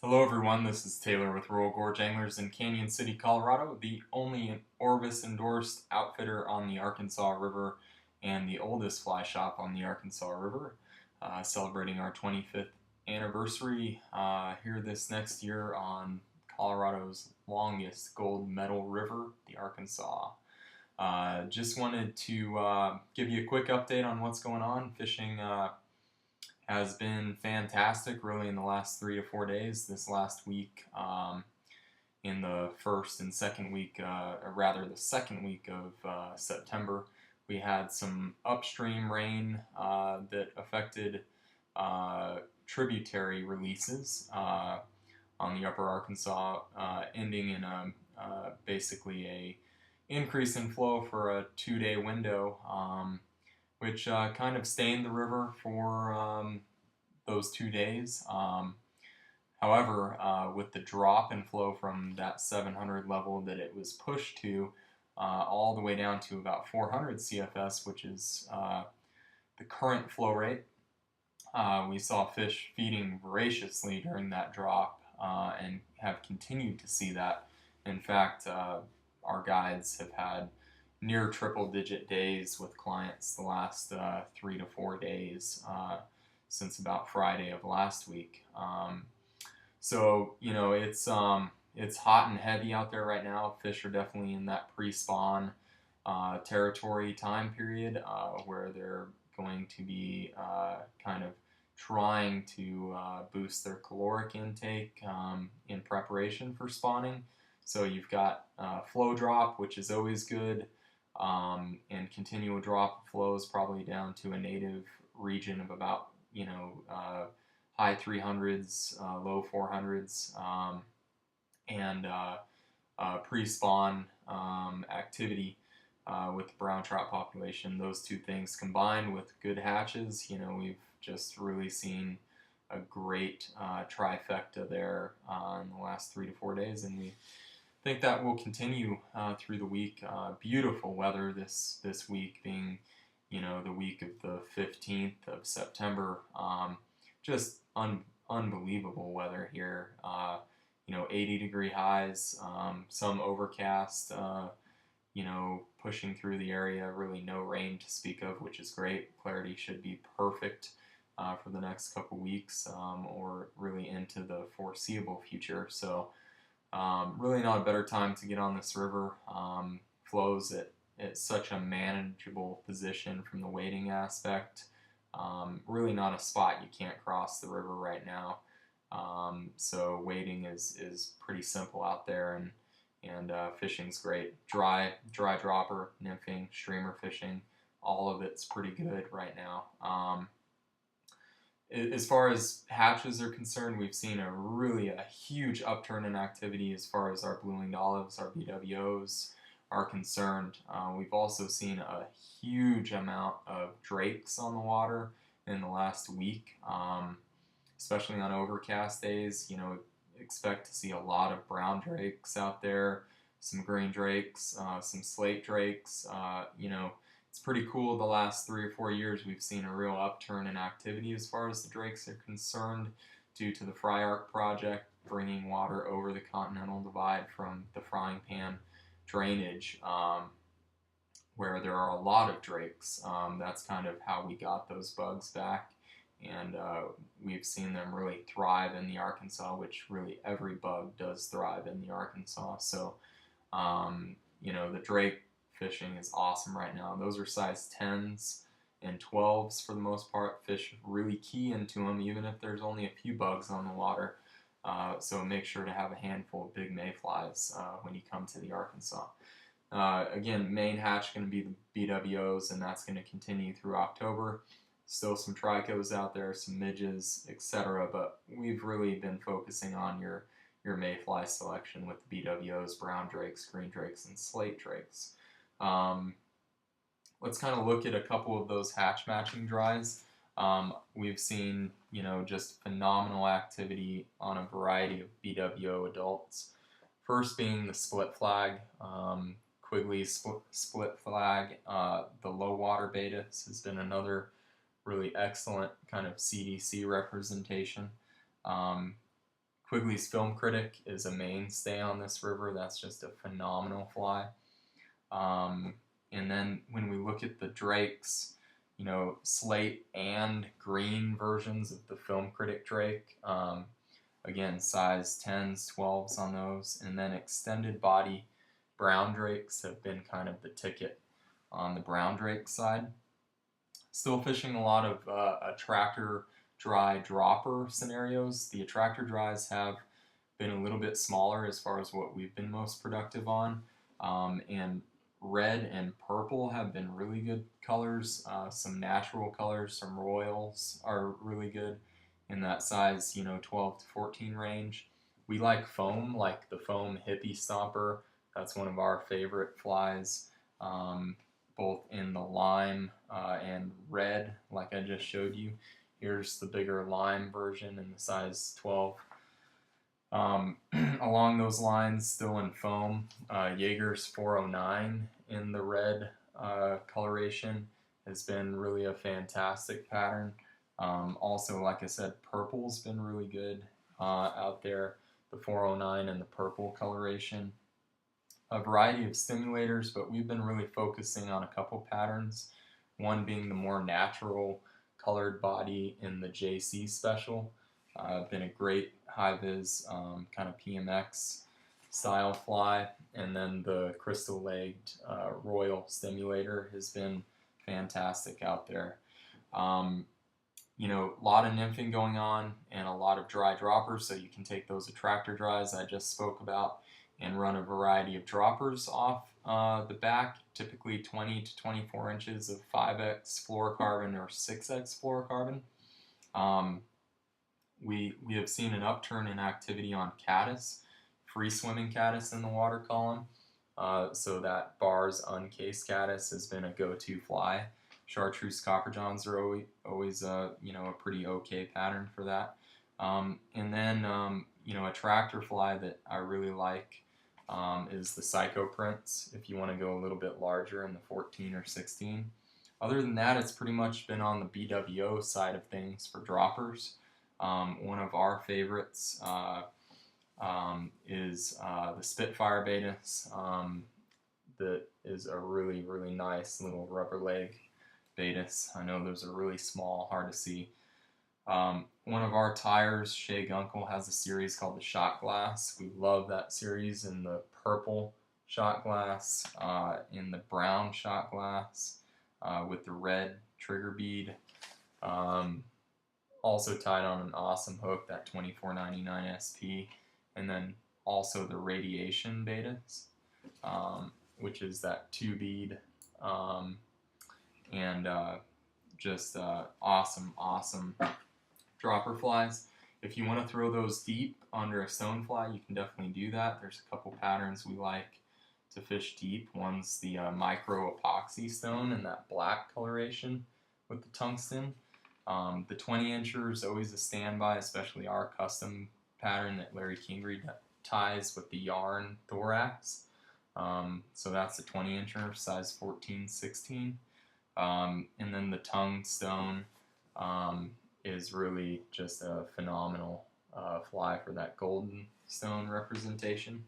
Hello everyone, this is Taylor with Rural Gorge Anglers in Canyon City, Colorado, the only Orvis endorsed outfitter on the Arkansas River and the oldest fly shop on the Arkansas River, celebrating our 25th anniversary here this next year on Colorado's longest gold medal river, the Arkansas. Just wanted to give you a quick update on what's going on. Fishing has been fantastic really in the last 3 to 4 days. This last week, in the first and second week, or rather the second week of September, we had some upstream rain that affected tributary releases on the upper Arkansas, ending in basically a increase in flow for a 2-day window. Which kind of stained the river for those 2 days. However, with the drop in flow from that 700 level that it was pushed to, all the way down to about 400 CFS, which is the current flow rate, we saw fish feeding voraciously during that drop and have continued to see that. In fact, our guides have had near triple-digit days with clients the last 3 to 4 days since about Friday of last week. So it's hot and heavy out there right now. Fish are definitely in that pre-spawn territory time period where they're going to be kind of trying to boost their caloric intake in preparation for spawning. So you've got flow drop, which is always good. And continual drop of flows probably down to a native region of about high 300s, low 400s, and pre-spawn activity with the brown trout population. Those two things combined with good hatches, we've just really seen a great trifecta there in the last 3 to 4 days, and we think that will continue through the week. Beautiful weather this week, being the week of the 15th of September. Just unbelievable weather here. 80-degree highs, some overcast. Pushing through the area. Really no rain to speak of, which is great. Clarity should be perfect for the next couple weeks, or really into the foreseeable future. So. Really not a better time to get on this river. Flows at such a manageable position from the wading aspect. Really not a spot you can't cross the river right now. So wading is pretty simple out there, and fishing's great. Dry dropper, nymphing, streamer fishing, all of it's pretty good right now. As far as hatches are concerned, we've seen a huge upturn in activity as far as our blue-winged olives, our BWOs are concerned. We've also seen a huge amount of drakes on the water in the last week, especially on overcast days. Expect to see a lot of brown drakes out there, some green drakes, some slate drakes. It's pretty cool. The last 3 or 4 years, we've seen a real upturn in activity as far as the drakes are concerned, due to the Fry Arc project bringing water over the Continental Divide from the frying pan drainage, where there are a lot of drakes. That's kind of how we got those bugs back, and we've seen them really thrive in the Arkansas, which really every bug does thrive in the Arkansas. So, the drake fishing is awesome right now. Those are size 10s and 12s for the most part. Fish really key into them, even if there's only a few bugs on the water. So make sure to have a handful of big mayflies when you come to the Arkansas. Again, main hatch going to be the BWOs, and that's going to continue through October. Still some tricos out there, some midges, etc. But we've really been focusing on your mayfly selection with the BWOs, brown drakes, green drakes, and slate drakes. Let's kind of look at a couple of those hatch matching dries. We've seen, just phenomenal activity on a variety of BWO adults. First being the split flag, Quigley split flag. The low water betas has been another really excellent kind of CDC representation. Quigley's Film Critic is a mainstay on this river. That's just a phenomenal fly. And then when we look at the drakes, you know, slate and green versions of the Film Critic drake. Again, size 10s, 12s on those. And then extended body brown drakes have been kind of the ticket on the brown drake side. Still fishing a lot of attractor dry dropper scenarios. The attractor dries have been a little bit smaller as far as what we've been most productive on. And red and purple have been really good colors. Some natural colors, some royals are really good in that size, you know, 12 to 14 range. We like foam, like the foam hippie stomper. That's one of our favorite flies, both in the lime and red, like I just showed you. Here's the bigger lime version in the size 12. Along those lines, still in foam, Jaeger's 409 in the red coloration has been really a fantastic pattern. Also, like I said, purple's been really good out there, the 409 and the purple coloration. A variety of stimulators, but we've been really focusing on a couple patterns. One being the more natural colored body in the JC Special. Been a great high-vis kind of PMX style fly, and then the crystal-legged Royal Stimulator has been fantastic out there. You know, a lot of nymphing going on and a lot of dry droppers, so you can take those attractor dries I just spoke about and run a variety of droppers off the back, typically 20 to 24 inches of 5X fluorocarbon or 6X fluorocarbon. We have seen an upturn in activity on caddis, free swimming caddis in the water column. So that Barr's uncased caddis has been a go-to fly. Chartreuse copperjohns are always you know, a pretty okay pattern for that. And then you know, a tractor fly that I really like is the Psycho Prince, if you want to go a little bit larger in the 14 or 16. Other than that, it's pretty much been on the BWO side of things for droppers. One of our favorites is the Spitfire Betas. That is a really, really nice little rubber leg Betas. I know those are really small, hard to see. One of our tires, Shea Gunkel, has a series called the Shot Glass. We love that series in the purple shot glass, in the brown shot glass, with the red trigger bead. Also tied on an awesome hook, that 2499 SP, and then also the Radiation Betas, which is that 2 bead, and just awesome dropper flies. If you want to throw those deep under a stonefly, you can definitely do that. There's a couple patterns we like to fish deep. One's the micro epoxy stone in that black coloration with the tungsten. The 20-incher is always a standby, especially our custom pattern that Larry Kingery ties with the yarn thorax. So that's the 20-incher, size 14-16. And then the tongue stone is really just a phenomenal fly for that golden stone representation.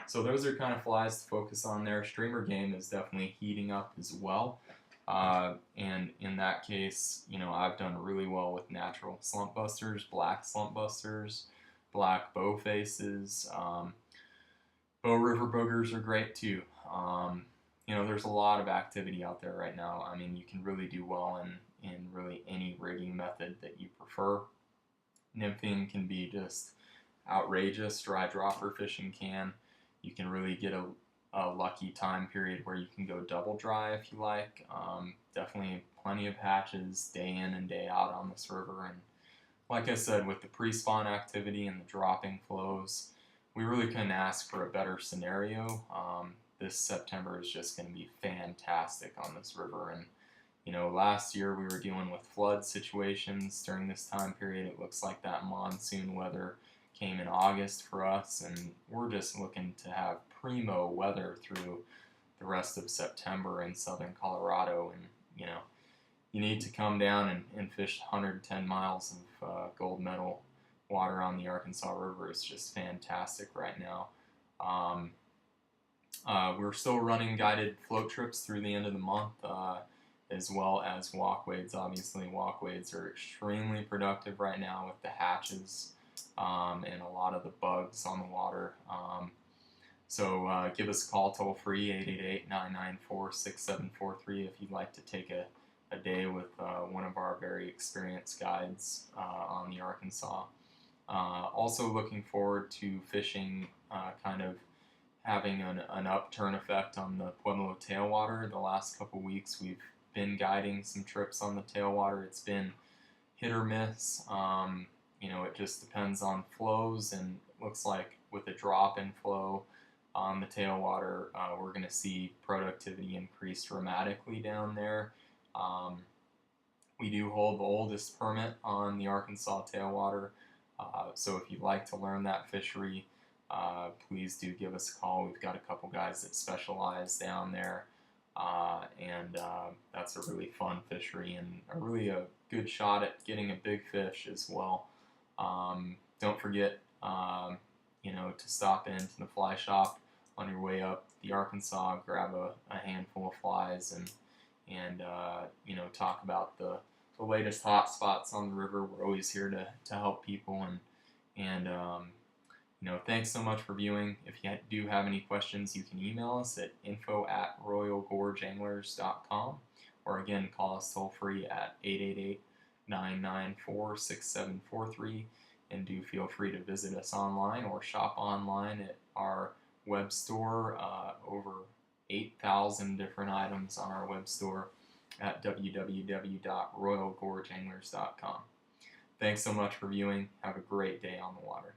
So those are kind of flies to focus on there. Streamer game is definitely heating up as well. And in that case, you know, I've done really well with natural slump busters, black slump busters, black bow faces. Bow river boogers are great too. You know, there's a lot of activity out there right now. I mean, you can really do well in really any rigging method that you prefer. Nymphing can be just outrageous. Dry dropper fishing can. You can really get a lucky time period where you can go double dry if you like. Definitely plenty of hatches day in and day out on this river. And like I said, with the pre-spawn activity and the dropping flows, we really couldn't ask for a better scenario. This September is just going to be fantastic on this river. And you know, last year we were dealing with flood situations during this time period. It looks like that monsoon weather came in August for us, and we're just looking to have primo weather through the rest of September in southern Colorado. And you know, you need to come down and fish 110 miles of gold medal water on the Arkansas River is just fantastic right now. Um, we're still running guided float trips through the end of the month, as well as walkways. Obviously, walkways are extremely productive right now with the hatches and a lot of the bugs on the water. So give us a call toll free, 888-994-6743 if you'd like to take a day with one of our very experienced guides on the Arkansas. Also looking forward to fishing kind of having an upturn effect on the Pueblo tailwater. The last couple weeks we've been guiding some trips on the tailwater. It's been hit or miss. It just depends on flows, and it looks like with a drop in flow on the tailwater, we're going to see productivity increase dramatically down there. We do hold the oldest permit on the Arkansas tailwater, so if you'd like to learn that fishery, please do give us a call. We've got a couple guys that specialize down there, and that's a really fun fishery and a good shot at getting a big fish as well. Don't forget, to stop into the fly shop on your way up the Arkansas, grab a handful of flies, and talk about the latest hot spots on the river. We're always here to help people, and thanks so much for viewing. If you do have any questions, you can email us at info@royalgorgeanglers.com, or again, call us toll free at 888-994-6743, and do feel free to visit us online or shop online at our web store. Over 8,000 different items on our web store at www.royalgorgeanglers.com. Thanks so much for viewing. Have a great day on the water.